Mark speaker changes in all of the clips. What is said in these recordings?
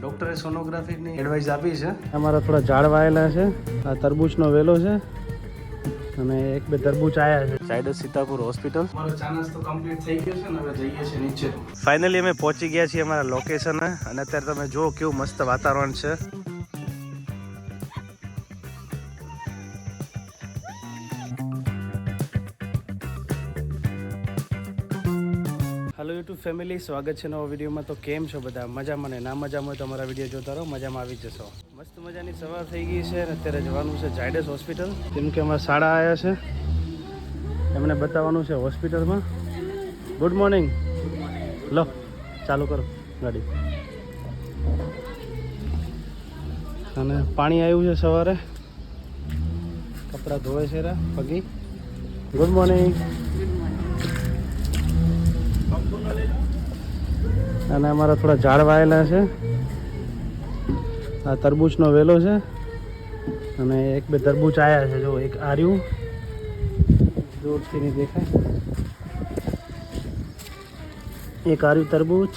Speaker 1: ડૉક્ટરે સોનોગ્રાફીની એડવાઇસ આપી છે. અમારા થોડા ઝાડ વાયેલા છે. આ તરબૂચનો વેલો છે અને એક બે તરબૂચ આવ્યા છે. ઝાયડસ સીતાપુર હોસ્પિટલ. અમારો ચા નાસ્તો કમ્પ્લીટ થઈ ગયો છે ને હવે જઈએ છીએ નીચે. ફાઇનલી અમે પહોંચી ગયા છીએ અમારા લોકેશન અને અત્યારે તમે જુઓ કેવું મસ્ત વાતાવરણ છે. હેલો યુટ્યુબ ફેમિલી, સ્વાગત છે નવા વિડીયોમાં. તો કેમ છો બધા? મજામાં ને? ના મજામાં હોય તો અમારા વિડીયો જોતા રહો, મજામાં આવી જશો. મસ્ત મજાની સવાર થઈ ગઈ છે અને અત્યારે જવાનું છે ઝાયડસ હોસ્પિટલ. કેમ કે અમારા શાળા આવ્યા છે, એમને બતાવવાનું છે હોસ્પિટલમાં. Good morning. લો ચાલુ કરો ગાડી. અને પાણી આવ્યું છે સવારે, કપડાં ધોવે છે રા પગી. Good morning. અને અમારા થોડા ઝાડ વાયેલા છે. આ તરબૂચનો વેલો છે અને એક બે તરબૂચ આવ્યા છે. જો એક આર્યું જોરથી નહીં દેખાય, એક આર્યું તરબૂચ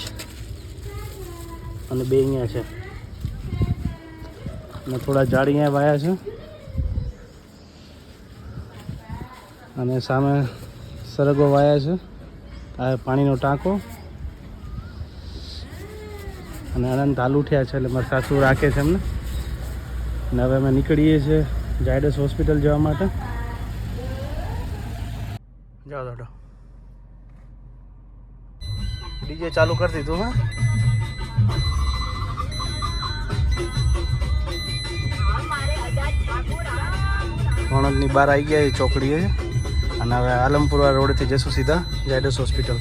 Speaker 1: અને બે અહીંયા છે. અને થોડા ઝાડ અહીંયા વાયા છે અને સામે સરગવો વાયા છે. આ પાણીનો ટાંકો અને અનંત હાલ ઉઠ્યા છે એટલે મારા સાસુ રાખે છે એમને. અને હવે અમે નીકળીએ છીએ ઝાયડસ હોસ્પિટલ જવા માટે. જાઓ દાદો, ડીજે ચાલુ કરી દીધું. હા, ભણતની બહાર આવી ગયા એ ચોકડીએ અને હવે આલમપુરા રોડથી જશું સીધા ઝાયડસ હોસ્પિટલ.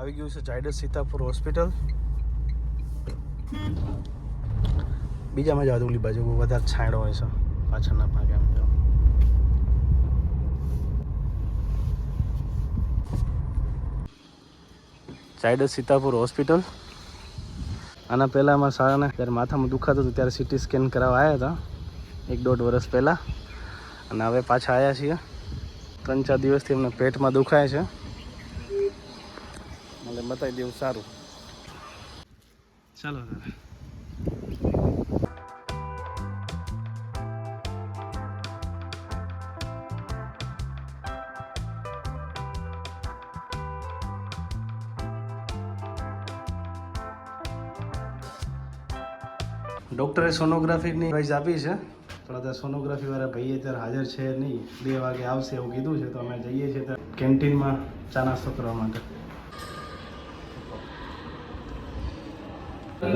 Speaker 1: આવી ગયું છે ઝાયડસ સીતાપુર હોસ્પિટલ. બીજામાં જાવ ઓલી બાજુ વધારે છાંયડો હોય છે પાછળના ભાગે. આમ જાઓ. ઝાયડસ સીતાપુર હોસ્પિટલ. આના પહેલાં અમારા શાળાને જ્યારે માથામાં દુખાતું હતું ત્યારે સિટી સ્કેન કરાવવા આવ્યા હતા 1-1.5 વર્ષ પહેલાં. અને હવે પાછા આવ્યા છીએ. 3-4 દિવસથી એમને પેટમાં દુખાય છે, એટલે બતાવી દેવું સારું. ચાલો દાદા. ડૉક્ટરે સોનોગ્રાફીની એડવાઇસ આપી છે. પણ અત્યારે સોનોગ્રાફીવાળા ભાઈ અત્યારે હાજર છે નહીં, 2 વાગે આવશે એવું કીધું છે. તો અમે જઈએ છીએ ત્યાં કેન્ટીનમાં ચા નાસ્તો કરવા માટે.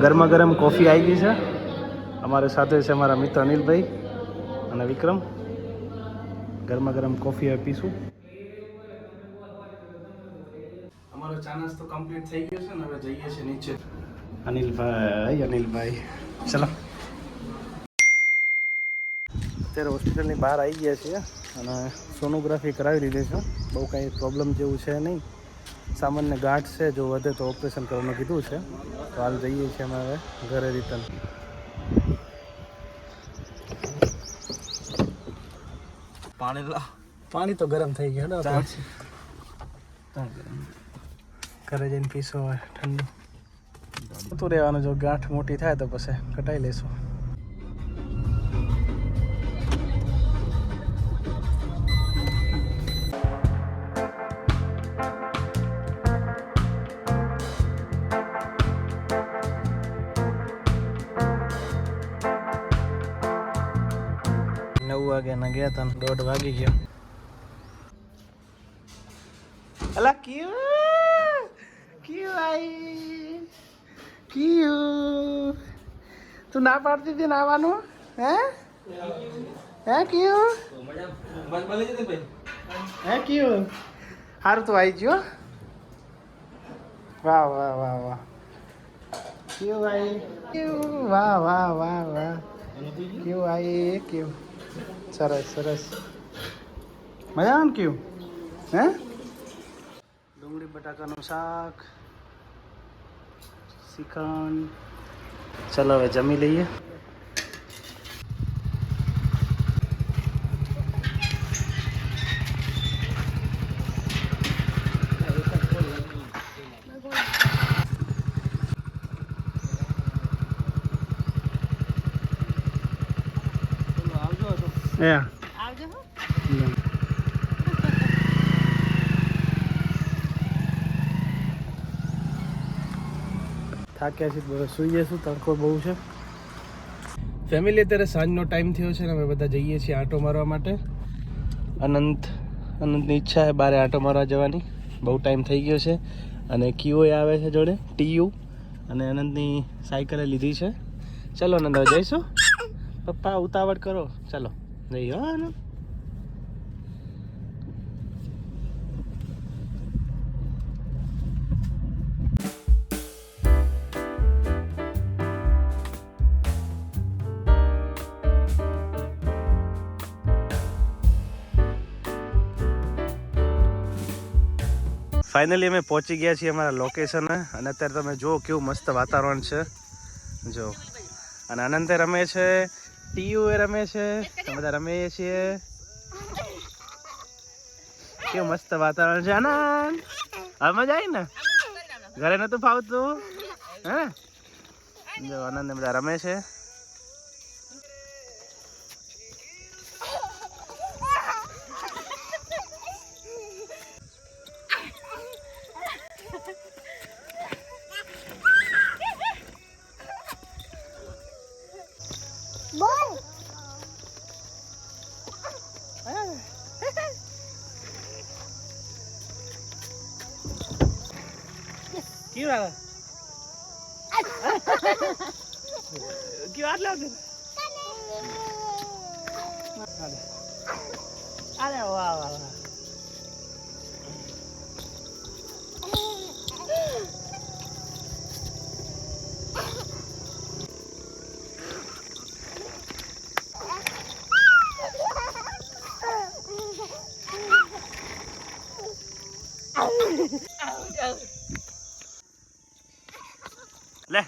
Speaker 1: ગરમા ગરમ કોફી આવી ગઈ છે. અમારી સાથે છે અમારા મિત્ર અનિલભાઈ અને વિક્રમ. ગરમા ગરમ કોફી હવે પીશું. અમારો ચા નાસ્તો કમ્પ્લીટ થઈ ગયો છે ને હવે જઈએ છીએ નીચે. અનિલભાઈ ચલો. અત્યારે હોસ્પિટલની બહાર આવી ગયા છીએ અને સોનોગ્રાફી કરાવી લીધી છે. બહુ કાંઈ પ્રોબ્લેમ જેવું છે નહીં, સામાન્ય ગાંઠ છે, જો વધે તો ઓપરેશન કરવાનું કીધું છે. તો હાલ જઈએ છીએ અમે હવે ઘરે રિટર્ન. પાણી તો ગરમ થઈ ગયું. ઘરે જઈને પીશો ઠંડુ. તો રહેવાનું, જો ગાંઠ મોટી થાય તો પછી કટાઈ લેશું. વાગ્યાના ગયા હતા, 1:30 વાગી ગયો. અલા ક્યુ આઈ ક્યુ, તું ના પાડતી હતી નાવાનું? હે ક્યુ? હે ક્યુ? સારું તો આવી ગયો. વાહ વાહ વાહ વાહ. ક્યુ આઈ ક્યુ, વાહ વાહ વાહ વાહ. ક્યુ આઈ ક્યુ. સરસ સરસ. મજા આવે ને કયું હે ડુંગળી બટાકાનું શાક શ્રીખંડ. ચાલો હવે જમી લઈએ.
Speaker 2: આવજો હો.
Speaker 1: થાક્યા છે બસ સુઈ જઈશું, તડકો બહુ છે. ફેમિલી અત્યારે સાંજનો ટાઈમ થયો છે ને અમે બધા જઈએ છીએ આંટો મારવા માટે. અનંતની ઈચ્છા છે બારે આંટો મારવા જવાની. બહુ ટાઈમ થઈ ગયો છે અને કિયોએ આવે છે જોડે ટીયુ અને અનંતની સાયકલે લીધી છે. ચલો અનંત હવે જઈશું. પપ્પા ઉતાવળ કરો, ચલો જઈએ. હો આનંદ ફાઇનલી અમે પહોંચી ગયા છીએ અમારા લોકેશન અને અત્યારે તમે જુઓ કેવું મસ્ત વાતાવરણ છે જો. અને અનંતે રમે છે, ટીયુ એ રમે છે, અમે બધા રમીએ છીએ. કેવું મસ્ત વાતાવરણ છે આનંદ. હવે મજા આવી ને? ઘરે નતું ફાવતું હે? જો આનંદ બધા રમે છે. क्यों आ क्यों आ रहा अरे वाह वाह वाह. ले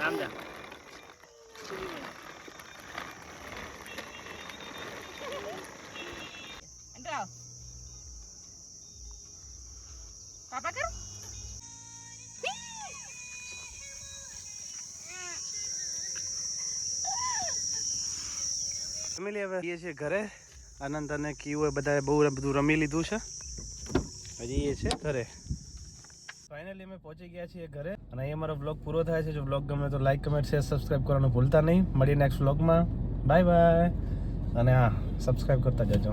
Speaker 1: राम जा.
Speaker 2: પાપા કર.
Speaker 1: ફેમિલી હવે જઈએ છીએ ઘરે. આનંદ અને કિયુએ બધાએ બધું રમી લીધું છે. હજી એ છે ઘરે. ફાઇનલી અમે પહોંચી ગયા છીએ ઘરે અને અહીં અમારો બ્લોગ પૂરો થાય છે. જો બ્લોગ ગમે તો લાઈક, કમેન્ટ, શેર, સબસ્ક્રાઈબ કરવાનું ભૂલતા નહીં. મળીએ નેક્સ્ટ બ્લોગમાં. Bye bye. અને હા, સબસ્ક્રાઈબ કરતા જજો.